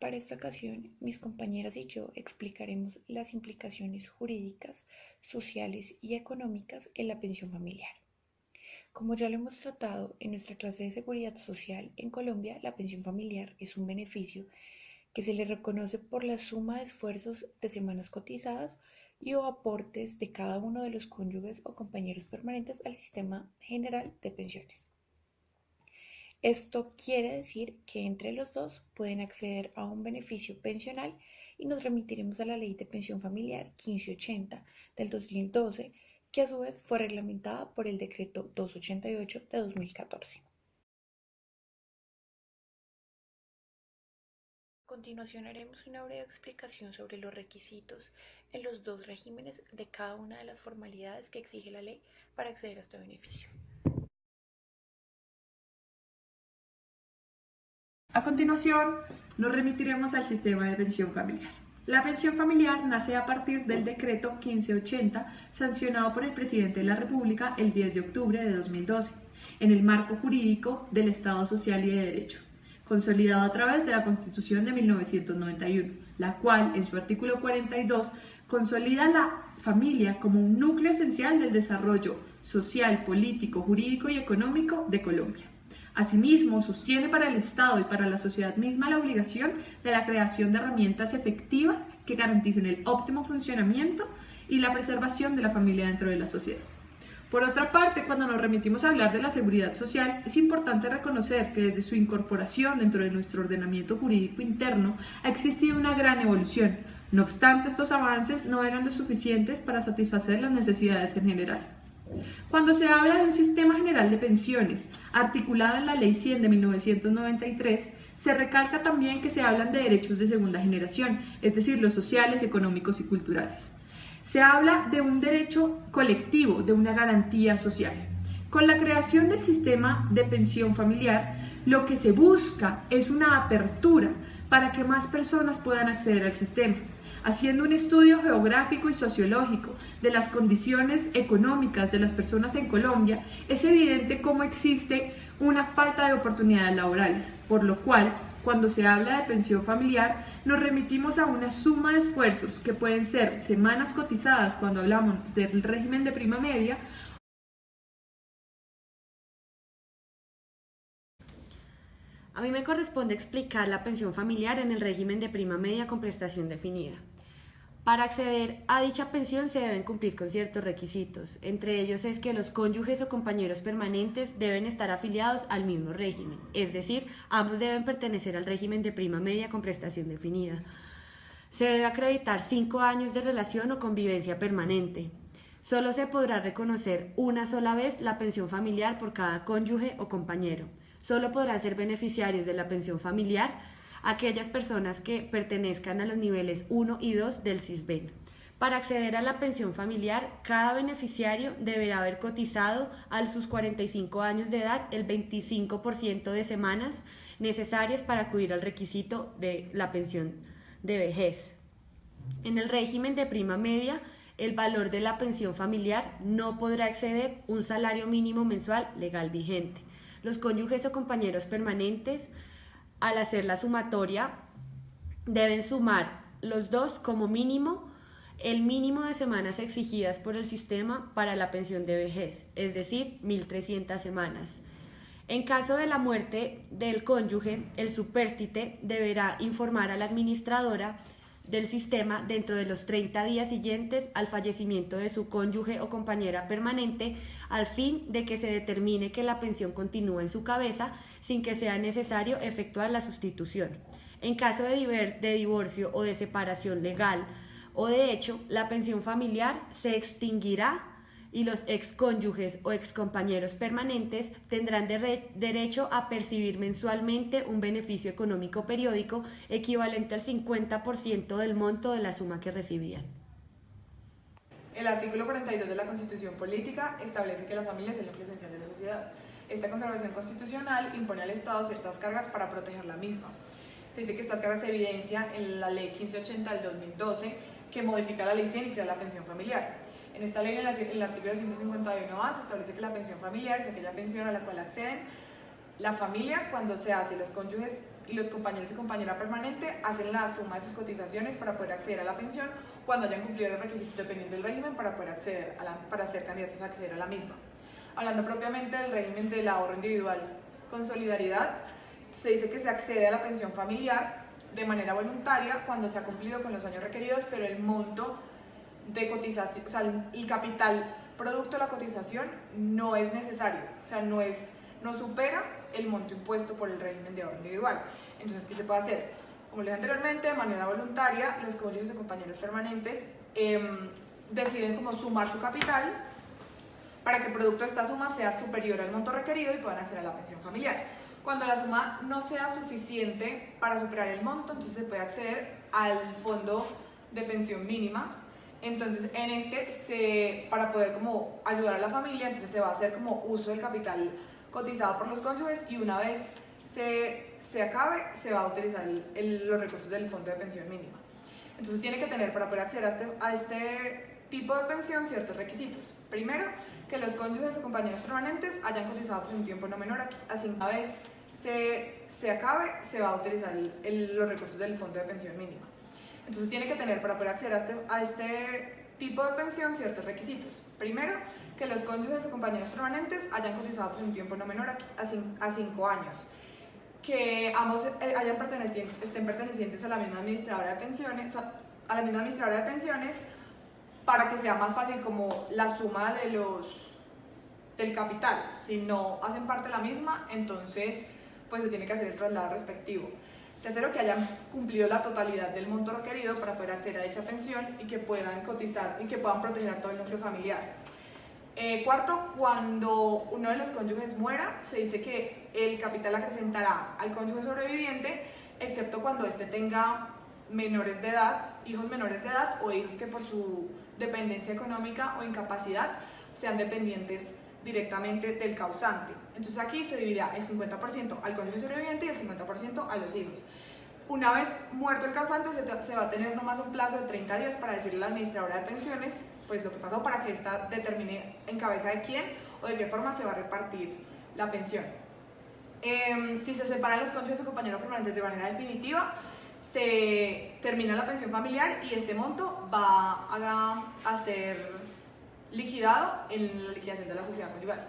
Para esta ocasión, mis compañeras y yo explicaremos las implicaciones jurídicas, sociales y económicas en la pensión familiar. Como ya lo hemos tratado en nuestra clase de seguridad social, en Colombia la pensión familiar es un beneficio que se le reconoce por la suma de esfuerzos de semanas cotizadas y o aportes de cada uno de los cónyuges o compañeros permanentes al sistema general de pensiones. Esto quiere decir que entre los dos pueden acceder a un beneficio pensional y nos remitiremos a la Ley de Pensión Familiar 1580 del 2012, que a su vez fue reglamentada por el Decreto 288 de 2014. A continuación haremos una breve explicación sobre los requisitos en los dos regímenes de cada una de las formalidades que exige la ley para acceder a este beneficio. A continuación, nos remitiremos al sistema de pensión familiar. La pensión familiar nace a partir del decreto 1580, sancionado por el presidente de la República el 10 de octubre de 2012, en el marco jurídico del Estado Social y de Derecho, consolidado a través de la Constitución de 1991, la cual, en su artículo 42, consolida la familia como un núcleo esencial del desarrollo social, político, jurídico y económico de Colombia. Asimismo, sostiene para el Estado y para la sociedad misma la obligación de la creación de herramientas efectivas que garanticen el óptimo funcionamiento y la preservación de la familia dentro de la sociedad. Por otra parte, cuando nos remitimos a hablar de la seguridad social, es importante reconocer que desde su incorporación dentro de nuestro ordenamiento jurídico interno ha existido una gran evolución. No obstante, estos avances no eran lo suficientes para satisfacer las necesidades en general. Cuando se habla de un sistema general de pensiones articulado en la Ley 100 de 1993, se recalca también que se hablan de derechos de segunda generación, es decir, los sociales, económicos y culturales. Se habla de un derecho colectivo, de una garantía social. Con la creación del sistema de pensión familiar, lo que se busca es una apertura para que más personas puedan acceder al sistema. Haciendo un estudio geográfico y sociológico de las condiciones económicas de las personas en Colombia, es evidente cómo existe una falta de oportunidades laborales, por lo cual, cuando se habla de pensión familiar, nos remitimos a una suma de esfuerzos que pueden ser semanas cotizadas cuando hablamos del régimen de prima media. A mí me corresponde explicar la pensión familiar en el régimen de prima media con prestación definida. Para acceder a dicha pensión se deben cumplir con ciertos requisitos. Entre ellos es que los cónyuges o compañeros permanentes deben estar afiliados al mismo régimen, es decir, ambos deben pertenecer al régimen de prima media con prestación definida. Se debe acreditar 5 años de relación o convivencia permanente. Solo se podrá reconocer una sola vez la pensión familiar por cada cónyuge o compañero. Solo podrán ser beneficiarios de la pensión familiar aquellas personas que pertenezcan a los niveles 1 y 2 del SISBEN. Para acceder a la pensión familiar, cada beneficiario deberá haber cotizado a sus 45 años de edad el 25% de semanas necesarias para acudir al requisito de la pensión de vejez. En el régimen de prima media, el valor de la pensión familiar no podrá exceder un salario mínimo mensual legal vigente. Los cónyuges o compañeros permanentes, al hacer la sumatoria, deben sumar los dos como mínimo el mínimo de semanas exigidas por el sistema para la pensión de vejez, es decir, 1.300 semanas. En caso de la muerte del cónyuge, el supérstite deberá informar a la administradora del sistema dentro de los 30 días siguientes al fallecimiento de su cónyuge o compañera permanente, al fin de que se determine que la pensión continúa en su cabeza sin que sea necesario efectuar la sustitución. En caso de divorcio o de separación legal o de hecho, la pensión familiar se extinguirá y los excónyuges o excompañeros permanentes tendrán derecho a percibir mensualmente un beneficio económico periódico equivalente al 50% del monto de la suma que recibían. El artículo 42 de la Constitución Política establece que la familia es el núcleo esencial de la sociedad. Esta consagración constitucional impone al Estado ciertas cargas para proteger la misma. Se dice que estas cargas se evidencian en la Ley 1580 del 2012, que modifica la Ley 100 y crea la pensión familiar. En esta ley, en el artículo 151A, se establece que la pensión familiar es aquella pensión a la cual acceden La familia, cuando se hace, los cónyuges y los compañeros y compañera permanente hacen la suma de sus cotizaciones para poder acceder a la pensión cuando hayan cumplido los requisitos dependiendo del régimen para poder acceder para ser candidatos a acceder a la misma. Hablando propiamente del régimen del ahorro individual con solidaridad, se dice que se accede a la pensión familiar de manera voluntaria cuando se ha cumplido con los años requeridos, pero el monto de cotización, o sea, el capital producto de la cotización no es necesario, o sea, no supera el monto impuesto por el régimen de ahorro individual. Entonces, ¿qué se puede hacer? Como les dije anteriormente, de manera voluntaria, los cónyuges y compañeros permanentes deciden como sumar su capital para que el producto de esta suma sea superior al monto requerido y puedan acceder a la pensión familiar. Cuando la suma no sea suficiente para superar el monto, entonces se puede acceder al fondo de pensión mínima. Entonces, para poder como ayudar a la familia, entonces se va a hacer como uso del capital cotizado por los cónyuges y una vez se acabe, se va a utilizar los recursos del fondo de pensión mínima. Entonces tiene que tener para poder acceder a este tipo de pensión ciertos requisitos. Primero, que los cónyuges o compañeros permanentes hayan cotizado por un tiempo no menor a 5 una vez se acabe, se va a utilizar los recursos del fondo de pensión mínima. Entonces tiene que tener para poder acceder a este tipo de pensión ciertos requisitos. Primero, que los cónyuges o compañeros permanentes hayan cotizado por un tiempo no menor a 5 años, que ambos estén pertenecientes a la misma administradora de pensiones, para que sea más fácil como la suma del capital. Si no hacen parte de la misma, entonces pues se tiene que hacer el traslado respectivo. Tercero, que hayan cumplido la totalidad del monto requerido para poder acceder a dicha pensión y que puedan cotizar y que puedan proteger a todo el núcleo familiar. Cuarto, cuando uno de los cónyuges muera, se dice que el capital acrecentará al cónyuge sobreviviente, excepto cuando éste tenga menores de edad, hijos menores de edad o hijos que por su dependencia económica o incapacidad sean dependientes directamente del causante. Entonces aquí se dividirá el 50% al cónyuge sobreviviente y el 50% a los hijos. Una vez muerto el causante, se va a tener nomás un plazo de 30 días para decirle a la administradora de pensiones pues lo que pasó, para que ésta determine en cabeza de quién o de qué forma se va a repartir la pensión. Si se separan los cónyuges o compañeros permanentes de manera definitiva, se termina la pensión familiar y este monto va a ser liquidado en la liquidación de la sociedad conyugal.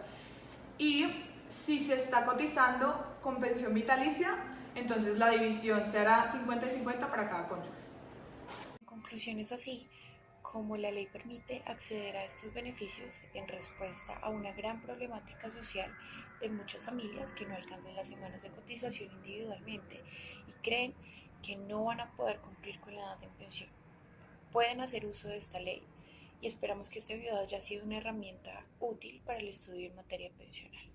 Y si se está cotizando con pensión vitalicia, entonces la división se hará 50 y 50 para cada cónyuge. En conclusión, es así como la ley permite acceder a estos beneficios en respuesta a una gran problemática social de muchas familias que no alcanzan las semanas de cotización individualmente y creen que no van a poder cumplir con la edad de pensión. Pueden hacer uso de esta ley y esperamos que este video haya sido una herramienta útil para el estudio en materia pensional.